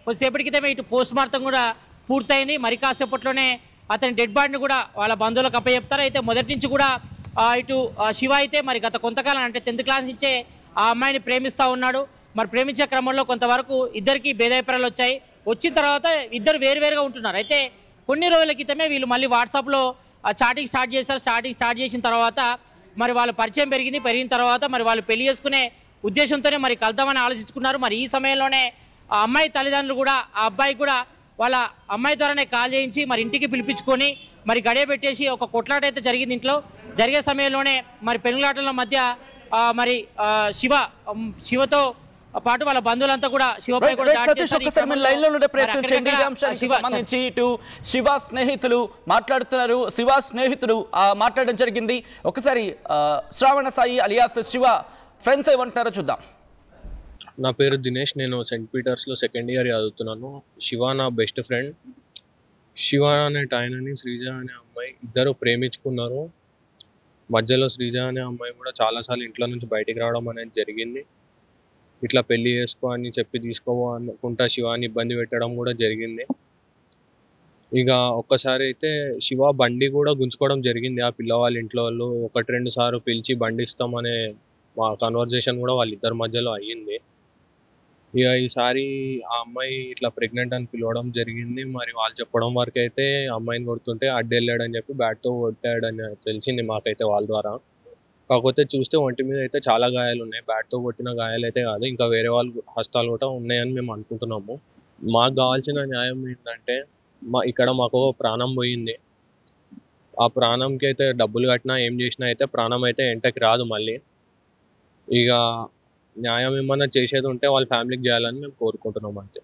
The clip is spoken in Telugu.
కొద్దిసేపటి క్రితమే ఇటు పోస్ట్ మార్టం కూడా పూర్తయింది. మరి కాసేపట్లోనే అతని డెడ్ బాడీని కూడా వాళ్ళ బంధువులకు అప్పచెప్తారు. అయితే మొదటి నుంచి కూడా ఇటు శివ అయితే మరి గత కొంతకాలం అంటే 10th క్లాస్ నుంచే ఆ అమ్మాయిని ప్రేమిస్తూ ఉన్నాడు. మరి ప్రేమించే క్రమంలో కొంతవరకు ఇద్దరికి భేదాభిప్రాయాలు వచ్చాయి. వచ్చిన తర్వాత ఇద్దరు వేరువేరుగా ఉంటున్నారు. అయితే కొన్ని రోజుల క్రితమే వీళ్ళు మళ్ళీ వాట్సాప్లో చాటింగ్ స్టార్ట్ చేశారు. స్టార్ట్ చేసిన తర్వాత మరి వాళ్ళ పరిచయం పెరిగిన తర్వాత మరి వాళ్ళు పెళ్లి చేసుకునే ఉద్దేశంతోనే మరి కలుద్దామని ఆలోచించుకున్నారు. మరి ఈ సమయంలోనే ఆ అమ్మాయి తల్లిదండ్రులు కూడా ఆ అబ్బాయి కూడా వాళ్ళ అమ్మాయి ద్వారానే కాల్ చేయించి మరి ఇంటికి పిలిపించుకొని మరి గడియ పెట్టేసి ఒక కొట్లాట అయితే జరిగింది. ఇంట్లో జరిగే సమయంలోనే మరి పెనుగులాటల మధ్య మరి శివతో పాటు వాళ్ళ బంధువులంతా కూడా శివపై కూడా దాడి చేశారు. ఇటు శివ స్నేహితులు మాట్లాడుతున్నారు. శివ స్నేహితుడు మాట్లాడడం జరిగింది. ఒకసారి శ్రావణ సాయి అలియాస్ శివ ఫ్రెండ్స్ ఏమంటారో చూద్దాం. నా పేరు దినేష్. నేను సెయింట్ పీటర్స్లో 2nd ఇయర్ చదువుతున్నాను. శివ నా బెస్ట్ ఫ్రెండ్. శివ అనే ఆయనని శ్రీజ అనే అమ్మాయి ఇద్దరు ప్రేమించుకున్నారు. మధ్యలో శ్రీజ అనే అమ్మాయి కూడా చాలాసార్లు ఇంట్లో నుంచి బయటికి రావడం అనేది జరిగింది. ఇట్లా పెళ్లి చేసుకో అని చెప్పి తీసుకోవాలనుకుంటా శివాని ఇబ్బంది పెట్టడం కూడా జరిగింది. ఇక ఒక్కసారి అయితే శివ బండి కూడా గుంజుకోవడం జరిగింది. ఆ పిల్లవాళ్ళ ఇంట్లో వాళ్ళు 1-2 సార్లు పిలిచి బండి ఇస్తామనే మా కన్వర్జేషన్ కూడా వాళ్ళిద్దరి మధ్యలో అయ్యింది. ఇక ఈసారి ఆ అమ్మాయి ఇట్లా ప్రెగ్నెంట్ అని పిలవడం జరిగింది. మరి వాళ్ళు చెప్పడం వరకు అయితే అమ్మాయిని కొడుతుంటే అడ్డెళ్ళాడని చెప్పి బ్యాట్తో కొట్టాడని తెలిసింది మాకైతే వాళ్ళ ద్వారా. కాకపోతే చూస్తే ఒంటి మీద అయితే చాలా గాయాలు ఉన్నాయి. బ్యాట్తో కొట్టిన గాయాలు అయితే కాదు, ఇంకా వేరే వాళ్ళు హస్తాలు కూడా ఉన్నాయని మేము అనుకుంటున్నాము. మాకు కావాల్సిన న్యాయం ఏంటంటే ఇక్కడ మాకు ప్రాణం పోయింది. ఆ ప్రాణంకి అయితే డబ్బులు కట్టినా ఏం చేసినా అయితే ప్రాణం అయితే ఎంటకి రాదు మళ్ళీ. ఇక న్యాయం ఏమన్నా చేసేది ఉంటే వాళ్ళ ఫ్యామిలీకి చేయాలని మేము కోరుకుంటున్నాం అంతే.